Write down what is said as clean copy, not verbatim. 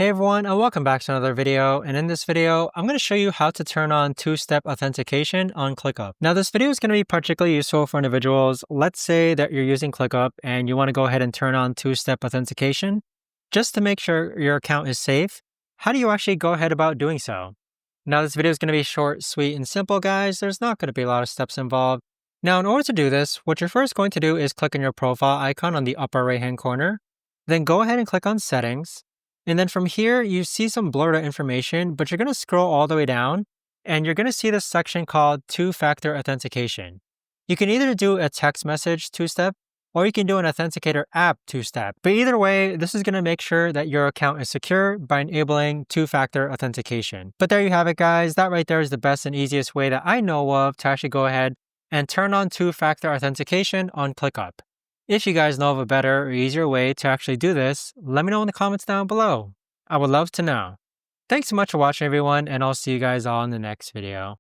Hey everyone, and welcome back to another video. And in this video, I'm going to show you how to turn on two-step authentication on ClickUp. Now, this video is going to be particularly useful for individuals. Let's say that you're using ClickUp and you want to go ahead and turn on two-step authentication just to make sure your account is safe. How do you actually go ahead about doing so? Now, this video is going to be short, sweet, and simple, guys. There's not going to be a lot of steps involved. Now, in order to do this, what you're first going to do is click on your profile icon on the upper right-hand corner. Then go ahead and click on Settings. And then from here, you see some blurred out information, but you're going to scroll all the way down and you're going to see this section called two-factor authentication. You can either do a text message two-step or you can do an authenticator app two-step. But either way, this is going to make sure that your account is secure by enabling two-factor authentication. But there you have it, guys. That right there is the best and easiest way that I know of to actually go ahead and turn on two-factor authentication on ClickUp. If you guys know of a better or easier way to actually do this, let me know in the comments down below. I would love to know. Thanks so much for watching, everyone, and I'll see you guys all in the next video.